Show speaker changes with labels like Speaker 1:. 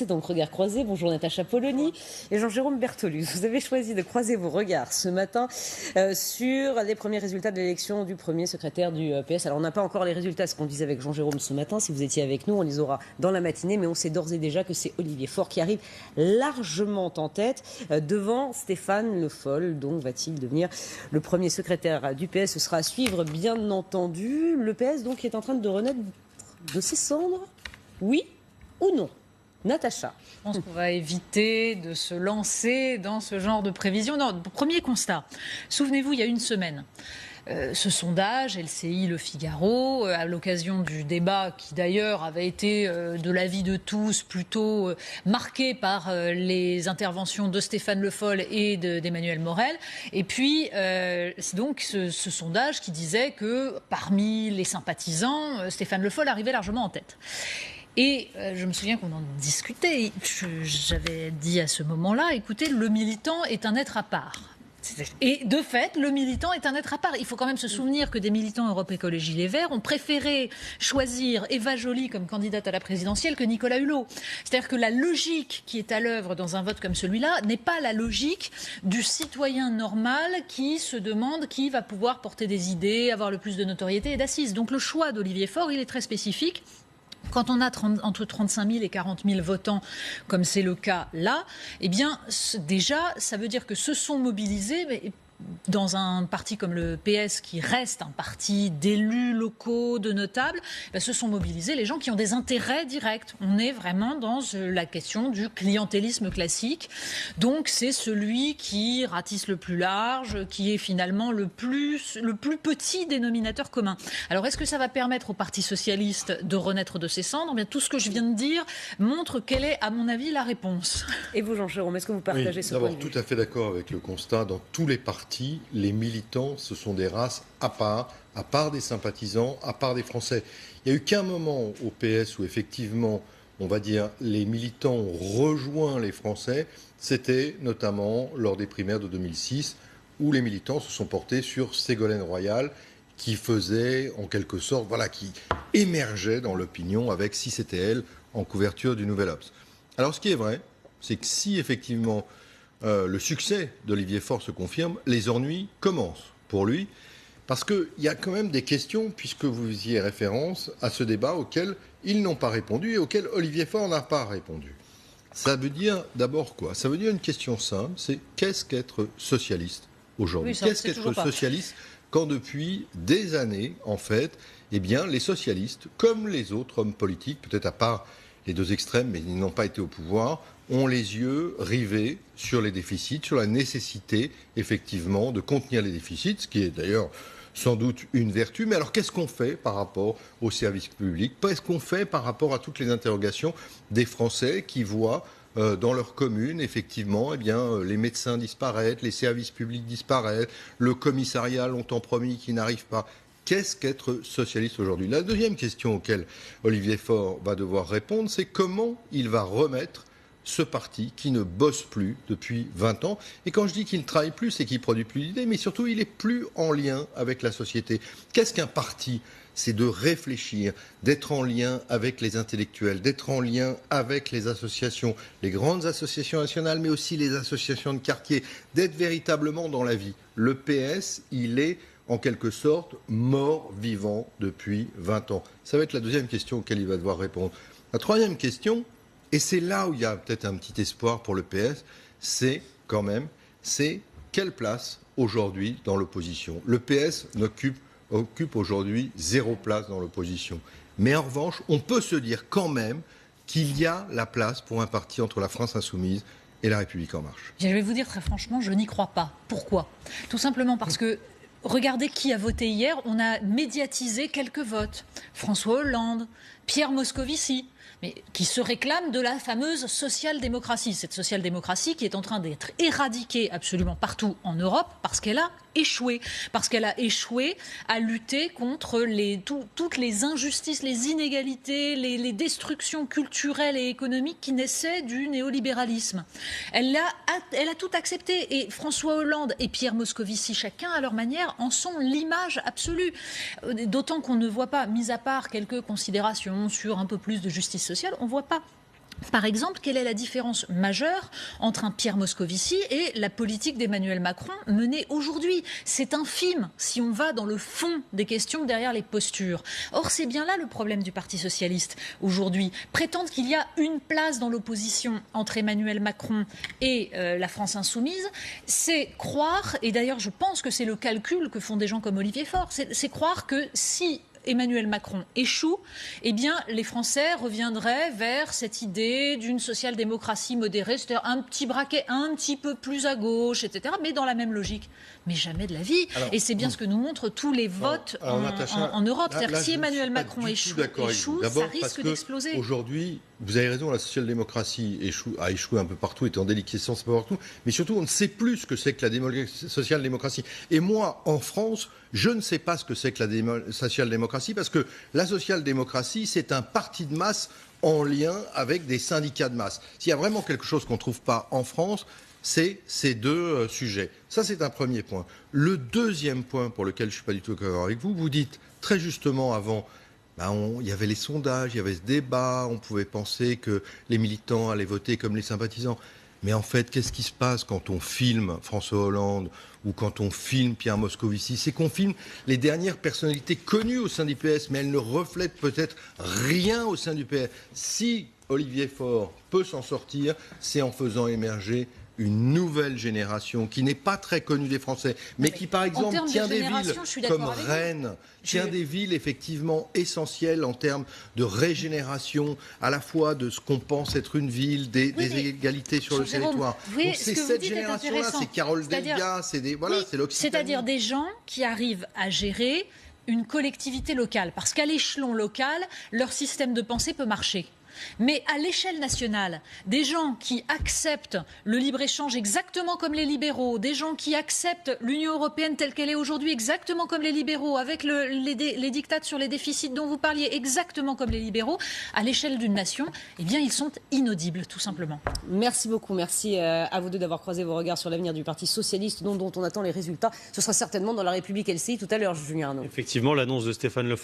Speaker 1: c'est donc Regard croisé. Bonjour Natacha Polony et Jean-Jérôme Bertolus. Vous avez choisi de croiser vos regards ce matin sur les premiers résultats de l'élection du premier secrétaire du PS. Alors on n'a pas encore les résultats, ce qu'on disait avec Jean-Jérôme ce matin. Si vous étiez avec nous, on les aura dans la matinée, mais on sait d'ores et déjà que c'est Olivier Faure qui arrive largement en tête devant Stéphane Le Foll. Donc va-t-il devenir le premier secrétaire du PS? Ce sera à suivre, bien entendu. Le PS donc est en train de renaître de ses cendres, oui ou non? Natacha.
Speaker 2: Je pense qu'on va éviter de se lancer dans ce genre de prévision. Non, premier constat. Souvenez-vous, il y a une semaine, ce sondage, LCI Le Figaro, à l'occasion du débat qui d'ailleurs avait été, de l'avis de tous, plutôt marqué par les interventions de Stéphane Le Foll et d'Emmanuel Morel. Et puis, c'est donc ce sondage qui disait que parmi les sympathisants, Stéphane Le Foll arrivait largement en tête. Et je me souviens qu'on en discutait. J'avais dit à ce moment-là, écoutez, le militant est un être à part. Et de fait, le militant est un être à part. Il faut quand même se souvenir que des militants Europe Écologie Les Verts ont préféré choisir Eva Joly comme candidate à la présidentielle que Nicolas Hulot. C'est-à-dire que la logique qui est à l'œuvre dans un vote comme celui-là n'est pas la logique du citoyen normal qui se demande qui va pouvoir porter des idées, avoir le plus de notoriété et d'assises. Donc le choix d'Olivier Faure, il est très spécifique. Quand on a entre 35 000 et 40 000 votants, comme c'est le cas là, eh bien, déjà, ça veut dire que se sont mobilisés, mais dans un parti comme le PS, qui reste un parti d'élus locaux, de notables, se sont mobilisés les gens qui ont des intérêts directs. On est vraiment dans la question du clientélisme classique. Donc c'est celui qui ratisse le plus large, qui est finalement le plus petit dénominateur commun. Alors est-ce que ça va permettre au Parti socialiste de renaître de ses cendres? Bien, tout ce que je viens de dire montre quelle est, à mon avis, la réponse.
Speaker 1: Et vous, Jean-Jérôme, est-ce que vous partagez ce point de vue?
Speaker 3: Tout à fait d'accord avec le constat. Dans tous les partis, les militants, ce sont des races à part des sympathisants, à part des Français. Il n'y a eu qu'un moment au PS où effectivement, on va dire, les militants ont rejoint les Français. C'était notamment lors des primaires de 2006, où les militants se sont portés sur Ségolène Royal, qui faisait en quelque sorte, qui émergeait dans l'opinion avec Si c'était elle en couverture du Nouvel Obs. Alors ce qui est vrai, c'est que si effectivement le succès d'Olivier Faure se confirme, les ennuis commencent pour lui, parce qu'il y a quand même des questions, puisque vous faisiez référence à ce débat auquel ils n'ont pas répondu et auquel Olivier Faure n'a pas répondu. Ça veut dire d'abord quoi? Ça veut dire une question simple, c'est qu'est-ce qu'être socialiste aujourd'hui? Qu'est-ce qu'être socialiste quand depuis des années, en fait, les socialistes, comme les autres hommes politiques, peut-être à part les deux extrêmes, mais ils n'ont pas été au pouvoir, ont les yeux rivés sur les déficits, sur la nécessité, effectivement, de contenir les déficits, ce qui est d'ailleurs sans doute une vertu. Mais alors, qu'est-ce qu'on fait par rapport au service public? Qu'est-ce qu'on fait par rapport à toutes les interrogations des Français qui voient dans leur commune, effectivement, les médecins disparaître, les services publics disparaître, le commissariat longtemps promis qui n'arrive pas? Qu'est-ce qu'être socialiste aujourd'hui? La deuxième question auquel Olivier Faure va devoir répondre, c'est comment il va remettre ce parti qui ne bosse plus depuis 20 ans. Et quand je dis qu'il ne travaille plus, c'est qu'il ne produit plus d'idées, mais surtout il n'est plus en lien avec la société. Qu'est-ce qu'un parti? C'est de réfléchir, d'être en lien avec les intellectuels, d'être en lien avec les associations, les grandes associations nationales, mais aussi les associations de quartier, d'être véritablement dans la vie. Le PS, il est en quelque sorte mort-vivant depuis 20 ans. Ça va être la deuxième question auquel il va devoir répondre. La troisième question, et c'est là où il y a peut-être un petit espoir pour le PS, c'est quelle place aujourd'hui dans l'opposition? Le PS occupe aujourd'hui 0 place dans l'opposition. Mais en revanche, on peut se dire quand même qu'il y a la place pour un parti entre la France insoumise et la République en marche.
Speaker 2: Je vais vous dire très franchement, je n'y crois pas. Pourquoi? Tout simplement parce que regardez qui a voté hier. On a médiatisé quelques votes. François Hollande, Pierre Moscovici, mais qui se réclament de la fameuse social-démocratie. Cette social-démocratie qui est en train d'être éradiquée absolument partout en Europe parce qu'elle a échoué. Parce qu'elle a échoué à lutter contre toutes les injustices, les inégalités, les destructions culturelles et économiques qui naissaient du néolibéralisme. Elle a tout accepté. Et François Hollande et Pierre Moscovici, chacun à leur manière, en sont l'image absolue. D'autant qu'on ne voit pas, mis à part quelques considérations sur un peu plus de justice sociale, on ne voit pas Par exemple, quelle est la différence majeure entre un Pierre Moscovici et la politique d'Emmanuel Macron menée aujourd'hui? C'est infime si on va dans le fond des questions derrière les postures. Or, c'est bien là le problème du Parti socialiste aujourd'hui. Prétendre qu'il y a une place dans l'opposition entre Emmanuel Macron et la France insoumise, c'est croire, et d'ailleurs je pense que c'est le calcul que font des gens comme Olivier Faure, c'est croire que si Emmanuel Macron échoue, eh bien, les Français reviendraient vers cette idée d'une social-démocratie modérée, c'est-à-dire un petit braquet un petit peu plus à gauche, etc., mais dans la même logique. Mais jamais de la vie. Et c'est bien ce que nous montrent tous les votes en Europe. C'est-à-dire que si Emmanuel Macron échoue, ça risque d'exploser.
Speaker 3: Aujourd'hui, vous avez raison, la social-démocratie a échoué un peu partout, est en déliquescence un peu partout, mais surtout, on ne sait plus ce que c'est que la social-démocratie. Et moi, en France, je ne sais pas ce que c'est que la social-démocratie, parce que la social-démocratie, c'est un parti de masse en lien avec des syndicats de masse. S'il y a vraiment quelque chose qu'on ne trouve pas en France, c'est ces deux sujets. Ça, c'est un premier point. Le deuxième point pour lequel je ne suis pas du tout d'accord avec vous, vous dites très justement avant, il y avait les sondages, il y avait ce débat, on pouvait penser que les militants allaient voter comme les sympathisants. Mais en fait, qu'est-ce qui se passe quand on filme François Hollande ou quand on filme Pierre Moscovici? C'est qu'on filme les dernières personnalités connues au sein du PS, mais elles ne reflètent peut-être rien au sein du PS. Si Olivier Faure peut s'en sortir, c'est en faisant émerger une nouvelle génération qui n'est pas très connue des Français, mais qui, par exemple, tient des villes comme Rennes, tient des villes effectivement essentielles en termes de régénération, à la fois de ce qu'on pense être une ville, des égalités sur le territoire. Donc c'est cette génération-là, c'est Carole Delga, c'est l'Occitanie.
Speaker 2: C'est-à-dire des gens qui arrivent à gérer une collectivité locale, parce qu'à l'échelon local, leur système de pensée peut marcher. Mais à l'échelle nationale, des gens qui acceptent le libre-échange exactement comme les libéraux, des gens qui acceptent l'Union européenne telle qu'elle est aujourd'hui exactement comme les libéraux, avec les dictats sur les déficits dont vous parliez exactement comme les libéraux, à l'échelle d'une nation, eh bien ils sont inaudibles tout simplement.
Speaker 1: Merci beaucoup, merci à vous deux d'avoir croisé vos regards sur l'avenir du Parti socialiste dont on attend les résultats. Ce sera certainement dans la République LCI tout à l'heure, Julien Arnaud.
Speaker 4: Effectivement, l'annonce de Stéphane Le